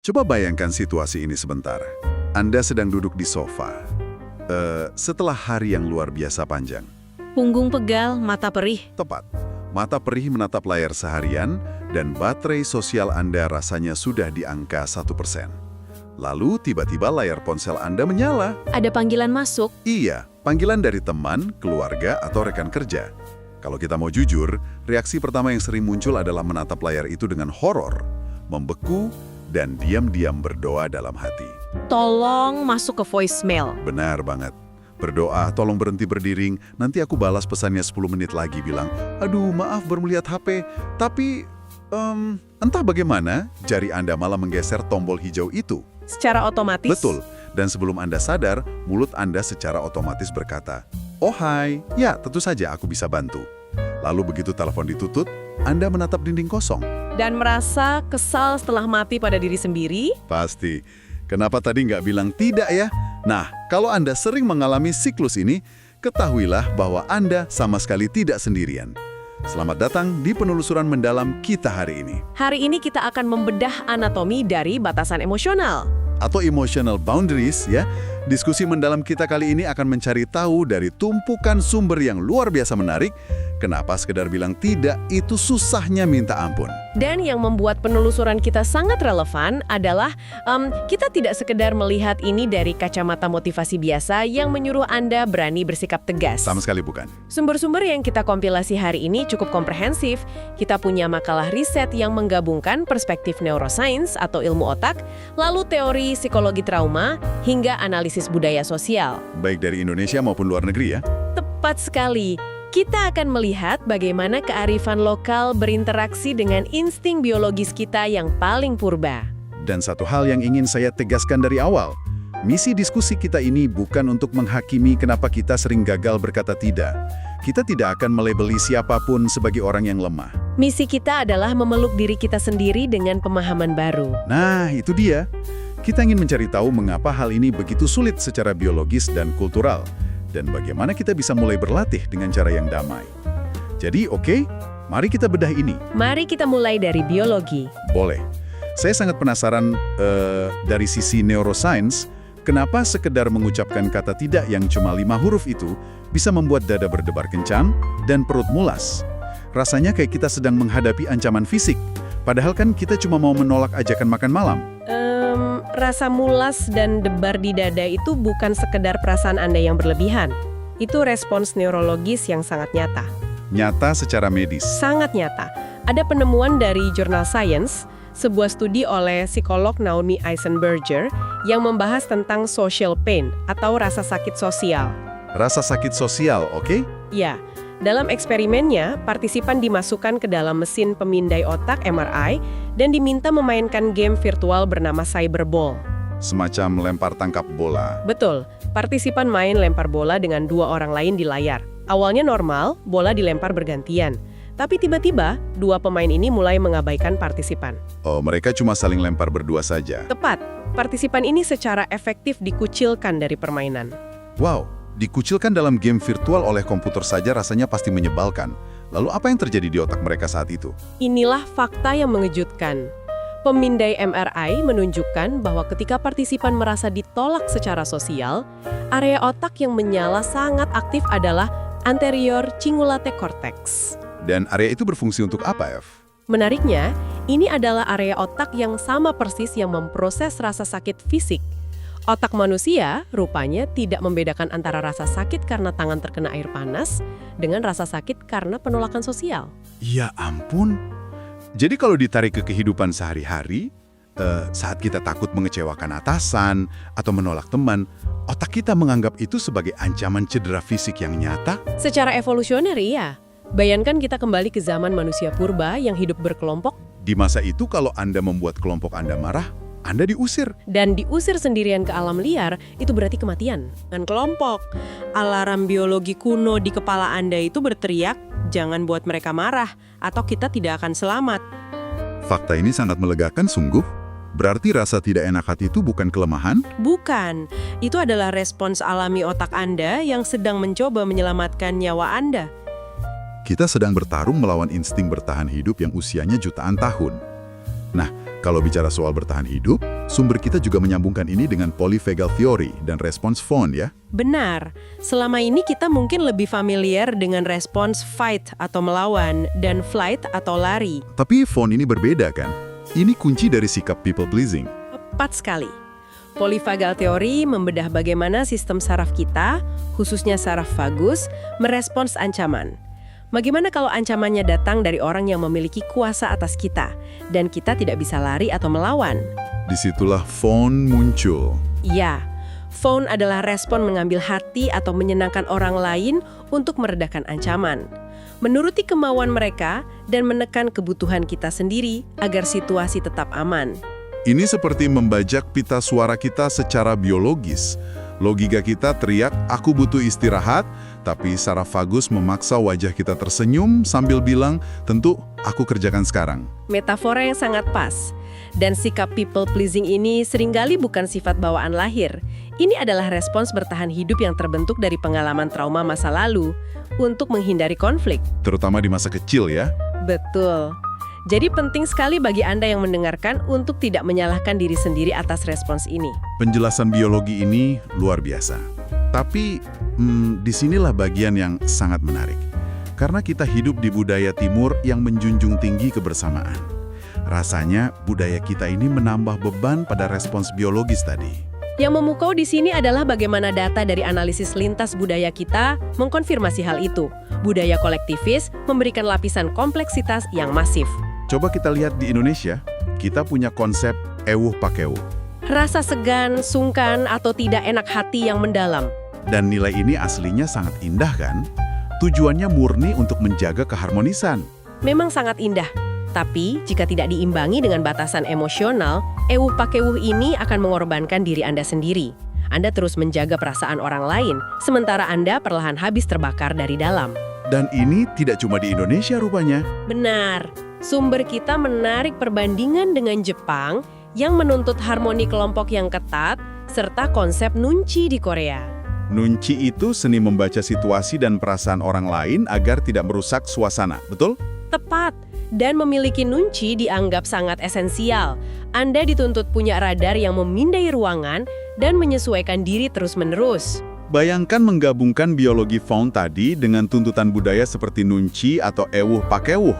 Coba bayangkan situasi ini sebentar. Anda sedang duduk di sofa. Setelah hari yang luar biasa panjang. Punggung pegal, mata perih. Tepat. Mata perih menatap layar seharian dan baterai sosial Anda rasanya sudah di angka 1%. Lalu tiba-tiba layar ponsel Anda menyala. Ada panggilan masuk. Iya, panggilan dari teman, keluarga, atau rekan kerja. Kalau kita mau jujur, reaksi pertama yang sering muncul adalah menatap layar itu dengan horor, membeku, dan diam-diam berdoa dalam hati. Tolong masuk ke voicemail. Benar banget. Berdoa, tolong berhenti berdiri, nanti aku balas pesannya 10 menit lagi bilang, aduh maaf baru melihat HP, tapi entah bagaimana jari Anda malah menggeser tombol hijau itu. Secara otomatis. Betul, dan sebelum Anda sadar, mulut Anda secara otomatis berkata, oh hai, ya tentu saja aku bisa bantu. Lalu begitu telepon ditutup, Anda menatap dinding kosong. Dan merasa kesal setelah mati pada diri sendiri. Pasti. Kenapa tadi nggak bilang tidak ya? Nah, kalau Anda sering mengalami siklus ini, ketahuilah bahwa Anda sama sekali tidak sendirian. Selamat datang di penelusuran mendalam kita hari ini. Hari ini kita akan membedah anatomi dari batasan emosional. Atau emotional boundaries ya. Diskusi mendalam kita kali ini akan mencari tahu dari tumpukan sumber yang luar biasa menarik, kenapa sekedar bilang tidak itu susahnya minta ampun. Dan yang membuat penelusuran kita sangat relevan adalah kita tidak sekedar melihat ini dari kacamata motivasi biasa yang menyuruh Anda berani bersikap tegas. Sama sekali bukan. Sumber-sumber yang kita kompilasi hari ini cukup komprehensif. Kita punya makalah riset yang menggabungkan perspektif neuroscience atau ilmu otak, lalu teori psikologi trauma, hingga analisis budaya sosial. Baik dari Indonesia maupun luar negeri ya. Tepat sekali. Kita akan melihat bagaimana kearifan lokal berinteraksi dengan insting biologis kita yang paling purba. Dan satu hal yang ingin saya tegaskan dari awal, misi diskusi kita ini bukan untuk menghakimi kenapa kita sering gagal berkata tidak. Kita tidak akan melabeli siapapun sebagai orang yang lemah. Misi kita adalah memeluk diri kita sendiri dengan pemahaman baru. Nah, itu dia. Kita ingin mencari tahu mengapa hal ini begitu sulit secara biologis dan kultural. Dan bagaimana kita bisa mulai berlatih dengan cara yang damai. Jadi, oke, mari kita bedah ini. Mari kita mulai dari biologi. Boleh. Saya sangat penasaran dari sisi neuroscience, kenapa sekedar mengucapkan kata tidak yang cuma 5 huruf itu bisa membuat dada berdebar kencang dan perut mulas. Rasanya kayak kita sedang menghadapi ancaman fisik, padahal kan kita cuma mau menolak ajakan makan malam. Rasa mulas dan debar di dada itu bukan sekedar perasaan Anda yang berlebihan. Itu respons neurologis yang sangat nyata. Nyata secara medis. Sangat nyata. Ada penemuan dari jurnal Science, sebuah studi oleh psikolog Naomi Eisenberger yang membahas tentang social pain atau rasa sakit sosial. Rasa sakit sosial, oke? Ya, dalam eksperimennya, partisipan dimasukkan ke dalam mesin pemindai otak MRI dan diminta memainkan game virtual bernama Cyberball. Semacam lempar tangkap bola. Betul, partisipan main lempar bola dengan 2 orang lain di layar. Awalnya normal, bola dilempar bergantian. Tapi tiba-tiba, 2 pemain ini mulai mengabaikan partisipan. Oh, mereka cuma saling lempar berdua saja. Tepat, partisipan ini secara efektif dikucilkan dari permainan. Wow, dikucilkan dalam game virtual oleh komputer saja rasanya pasti menyebalkan. Lalu apa yang terjadi di otak mereka saat itu? Inilah fakta yang mengejutkan. Pemindai MRI menunjukkan bahwa ketika partisipan merasa ditolak secara sosial, area otak yang menyala sangat aktif adalah anterior cingulate cortex. Dan area itu berfungsi untuk apa, F? Menariknya, ini adalah area otak yang sama persis yang memproses rasa sakit fisik. Otak manusia rupanya tidak membedakan antara rasa sakit karena tangan terkena air panas dengan rasa sakit karena penolakan sosial. Ya ampun. Jadi kalau ditarik ke kehidupan sehari-hari, saat kita takut mengecewakan atasan atau menolak teman, otak kita menganggap itu sebagai ancaman cedera fisik yang nyata? Secara evolusioner, iya. Bayangkan kita kembali ke zaman manusia purba yang hidup berkelompok. Di masa itu kalau Anda membuat kelompok Anda marah, Anda diusir. Dan diusir sendirian ke alam liar, itu berarti kematian. Dan kelompok, alarm biologi kuno di kepala Anda itu berteriak, jangan buat mereka marah, atau kita tidak akan selamat. Fakta ini sangat melegakan sungguh. Berarti rasa tidak enak hati itu bukan kelemahan? Bukan, itu adalah respons alami otak Anda yang sedang mencoba menyelamatkan nyawa Anda. Kita sedang bertarung melawan insting bertahan hidup yang usianya jutaan tahun. Nah, Kalau bicara soal bertahan hidup, sumber kita juga menyambungkan ini dengan polyvagal theory dan response fawn ya. Benar, selama ini kita mungkin lebih familiar dengan respons fight atau melawan dan flight atau lari. Tapi fawn ini berbeda kan? Ini kunci dari sikap people pleasing. Tepat sekali. Polyvagal teori membedah bagaimana sistem saraf kita, khususnya saraf vagus, merespons ancaman. Bagaimana kalau ancamannya datang dari orang yang memiliki kuasa atas kita, dan kita tidak bisa lari atau melawan? Disitulah fawn muncul. Iya, fawn adalah respon mengambil hati atau menyenangkan orang lain untuk meredakan ancaman. Menuruti kemauan mereka dan menekan kebutuhan kita sendiri agar situasi tetap aman. Ini seperti membajak pita suara kita secara biologis. Logika kita teriak, aku butuh istirahat, tapi saraf vagus memaksa wajah kita tersenyum sambil bilang, tentu aku kerjakan sekarang. Metafora yang sangat pas. Dan sikap people pleasing ini seringkali bukan sifat bawaan lahir. Ini adalah respons bertahan hidup yang terbentuk dari pengalaman trauma masa lalu untuk menghindari konflik. Terutama di masa kecil ya. Betul. Jadi penting sekali bagi Anda yang mendengarkan untuk tidak menyalahkan diri sendiri atas respons ini. Penjelasan biologi ini luar biasa. Tapi disinilah bagian yang sangat menarik. Karena kita hidup di budaya timur yang menjunjung tinggi kebersamaan. Rasanya budaya kita ini menambah beban pada respons biologis tadi. Yang memukau di sini adalah bagaimana data dari analisis lintas budaya kita mengkonfirmasi hal itu. Budaya kolektivis memberikan lapisan kompleksitas yang masif. Coba kita lihat di Indonesia, kita punya konsep ewuh pakewuh. Rasa segan, sungkan, atau tidak enak hati yang mendalam. Dan nilai ini aslinya sangat indah kan? Tujuannya murni untuk menjaga keharmonisan. Memang sangat indah. Tapi, jika tidak diimbangi dengan batasan emosional, ewuh pakewuh ini akan mengorbankan diri Anda sendiri. Anda terus menjaga perasaan orang lain, sementara Anda perlahan habis terbakar dari dalam. Dan ini tidak cuma di Indonesia rupanya. Benar. Sumber kita menarik perbandingan dengan Jepang yang menuntut harmoni kelompok yang ketat, serta konsep nunci di Korea. Nunci itu seni membaca situasi dan perasaan orang lain agar tidak merusak suasana, betul? Tepat. Dan memiliki nunci dianggap sangat esensial. Anda dituntut punya radar yang memindai ruangan dan menyesuaikan diri terus-menerus. Bayangkan menggabungkan biologi faun tadi dengan tuntutan budaya seperti nunci atau ewuh pakewuh.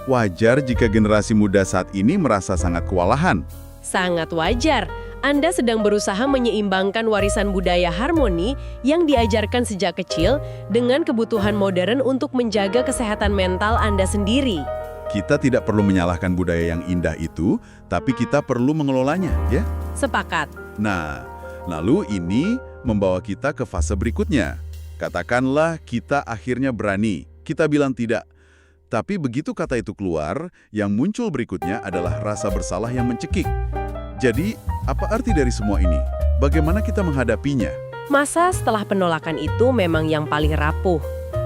Wajar jika generasi muda saat ini merasa sangat kewalahan. Sangat wajar. Anda sedang berusaha menyeimbangkan warisan budaya harmoni yang diajarkan sejak kecil dengan kebutuhan modern untuk menjaga kesehatan mental Anda sendiri. Kita tidak perlu menyalahkan budaya yang indah itu, tapi kita perlu mengelolanya, ya? Sepakat. Nah, lalu ini membawa kita ke fase berikutnya. Katakanlah kita akhirnya berani, kita bilang tidak. Tapi begitu kata itu keluar, yang muncul berikutnya adalah rasa bersalah yang mencekik. Jadi, apa arti dari semua ini? Bagaimana kita menghadapinya? Masa setelah penolakan itu memang yang paling rapuh.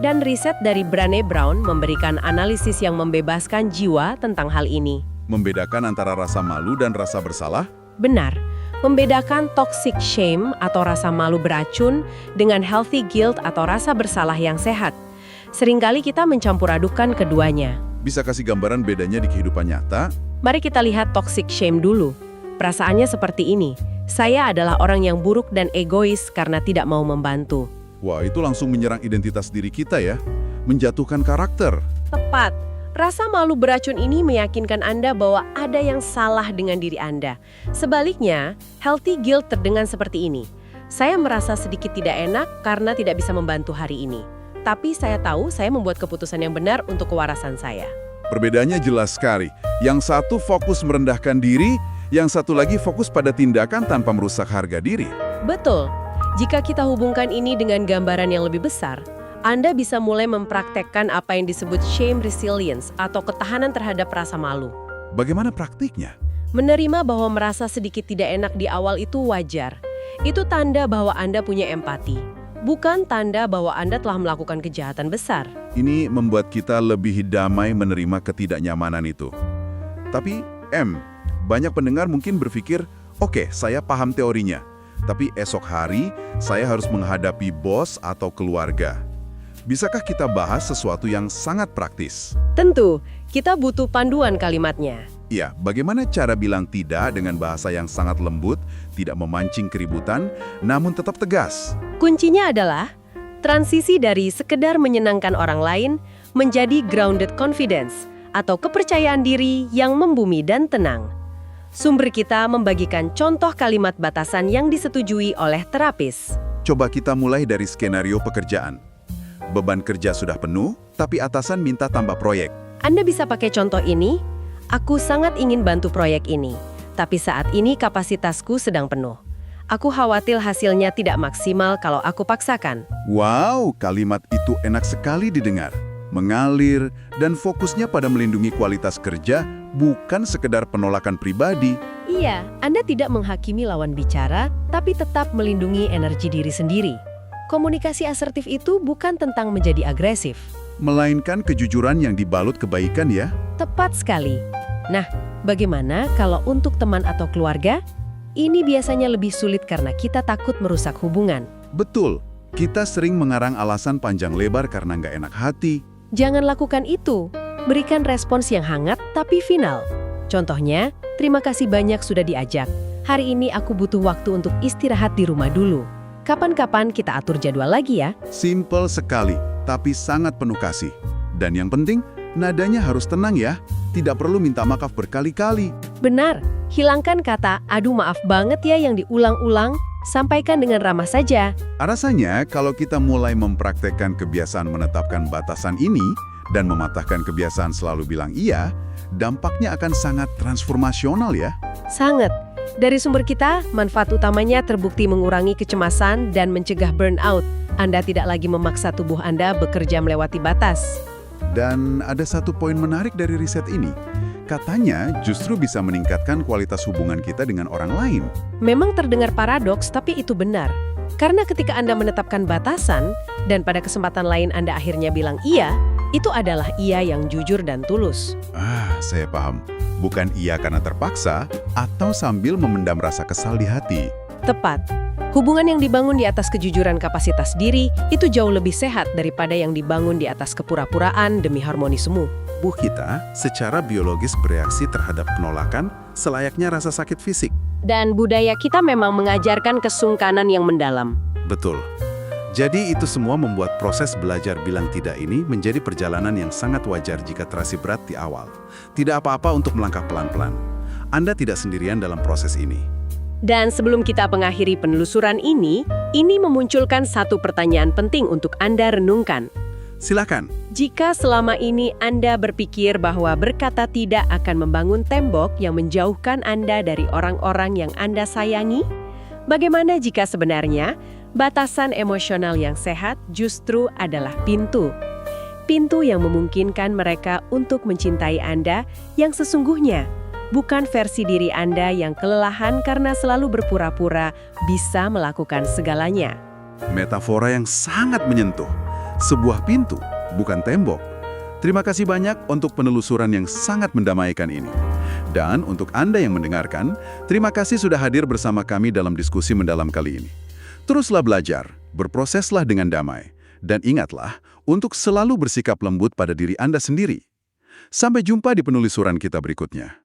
Dan riset dari Brené Brown memberikan analisis yang membebaskan jiwa tentang hal ini. Membedakan antara rasa malu dan rasa bersalah? Benar, membedakan toxic shame atau rasa malu beracun dengan healthy guilt atau rasa bersalah yang sehat. Seringkali kita mencampur adukan keduanya. Bisa kasih gambaran bedanya di kehidupan nyata? Mari kita lihat toxic shame dulu. Perasaannya seperti ini, saya adalah orang yang buruk dan egois karena tidak mau membantu. Wah, itu langsung menyerang identitas diri kita ya, menjatuhkan karakter. Tepat. Rasa malu beracun ini meyakinkan Anda bahwa ada yang salah dengan diri Anda. Sebaliknya, healthy guilt terdengar seperti ini. Saya merasa sedikit tidak enak karena tidak bisa membantu hari ini. Tapi saya tahu saya membuat keputusan yang benar untuk kewarasan saya. Perbedaannya jelas sekali. Yang satu fokus merendahkan diri, yang satu lagi fokus pada tindakan tanpa merusak harga diri. Betul. Jika kita hubungkan ini dengan gambaran yang lebih besar, Anda bisa mulai mempraktekkan apa yang disebut shame resilience atau ketahanan terhadap rasa malu. Bagaimana praktiknya? Menerima bahwa merasa sedikit tidak enak di awal itu wajar. Itu tanda bahwa Anda punya empati. Bukan tanda bahwa Anda telah melakukan kejahatan besar. Ini membuat kita lebih damai menerima ketidaknyamanan itu. Tapi, banyak pendengar mungkin berpikir, oke, saya paham teorinya. Tapi esok hari, saya harus menghadapi bos atau keluarga. bisakah kita bahas sesuatu yang sangat praktis? Tentu, kita butuh panduan kalimatnya. Ya, bagaimana cara bilang tidak dengan bahasa yang sangat lembut, tidak memancing keributan, namun tetap tegas? Kuncinya adalah transisi dari sekedar menyenangkan orang lain menjadi grounded confidence atau kepercayaan diri yang membumi dan tenang. Sumber kita membagikan contoh kalimat batasan yang disetujui oleh terapis. Coba kita mulai dari skenario pekerjaan. Beban kerja sudah penuh, tapi atasan minta tambah proyek. Anda bisa pakai contoh ini, aku sangat ingin bantu proyek ini, tapi saat ini kapasitasku sedang penuh. Aku khawatir hasilnya tidak maksimal kalau aku paksakan. Wow, kalimat itu enak sekali didengar. Mengalir dan fokusnya pada melindungi kualitas kerja, bukan sekedar penolakan pribadi. Iya, Anda tidak menghakimi lawan bicara, tapi tetap melindungi energi diri sendiri. Komunikasi asertif itu bukan tentang menjadi agresif. Melainkan kejujuran yang dibalut kebaikan ya. Tepat sekali. Nah, bagaimana kalau untuk teman atau keluarga? Ini biasanya lebih sulit karena kita takut merusak hubungan. Betul, kita sering mengarang alasan panjang lebar karena nggak enak hati. Jangan lakukan itu. Berikan respons yang hangat tapi final. Contohnya, terima kasih banyak sudah diajak. Hari ini aku butuh waktu untuk istirahat di rumah dulu. Kapan-kapan kita atur jadwal lagi ya. Simple sekali, tapi sangat penuh kasih. Dan yang penting, nadanya harus tenang ya. Tidak perlu minta maaf berkali-kali. Benar, hilangkan kata aduh maaf banget ya yang diulang-ulang. Sampaikan dengan ramah saja. Rasanya kalau kita mulai mempraktekkan kebiasaan menetapkan batasan ini dan mematahkan kebiasaan selalu bilang iya, dampaknya akan sangat transformasional ya. Sangat. Dari sumber kita, manfaat utamanya terbukti mengurangi kecemasan dan mencegah burnout. Anda tidak lagi memaksa tubuh Anda bekerja melewati batas. Dan ada satu poin menarik dari riset ini. Katanya justru bisa meningkatkan kualitas hubungan kita dengan orang lain. Memang terdengar paradoks, tapi itu benar. Karena ketika Anda menetapkan batasan, dan pada kesempatan lain Anda akhirnya bilang iya, itu adalah iya yang jujur dan tulus. Saya paham. Bukan iya karena terpaksa, atau sambil memendam rasa kesal di hati. Tepat. Hubungan yang dibangun di atas kejujuran kapasitas diri itu jauh lebih sehat daripada yang dibangun di atas kepura-puraan demi harmoni semu. Tubuh kita secara biologis bereaksi terhadap penolakan selayaknya rasa sakit fisik. Dan budaya kita memang mengajarkan kesungkanan yang mendalam. Betul. Jadi itu semua membuat proses belajar bilang tidak ini menjadi perjalanan yang sangat wajar jika terasa berat di awal. Tidak apa-apa untuk melangkah pelan-pelan. Anda tidak sendirian dalam proses ini. Dan sebelum kita mengakhiri penelusuran ini memunculkan satu pertanyaan penting untuk Anda renungkan. Silakan. Jika selama ini Anda berpikir bahwa berkata tidak akan membangun tembok yang menjauhkan Anda dari orang-orang yang Anda sayangi, bagaimana jika sebenarnya batasan emosional yang sehat justru adalah pintu? Pintu yang memungkinkan mereka untuk mencintai Anda yang sesungguhnya, bukan versi diri Anda yang kelelahan karena selalu berpura-pura bisa melakukan segalanya. Metafora yang sangat menyentuh. Sebuah pintu, bukan tembok. Terima kasih banyak untuk penelusuran yang sangat mendamaikan ini. Dan untuk Anda yang mendengarkan, terima kasih sudah hadir bersama kami dalam diskusi mendalam kali ini. Teruslah belajar, berproseslah dengan damai, dan ingatlah untuk selalu bersikap lembut pada diri Anda sendiri. Sampai jumpa di penelusuran kita berikutnya.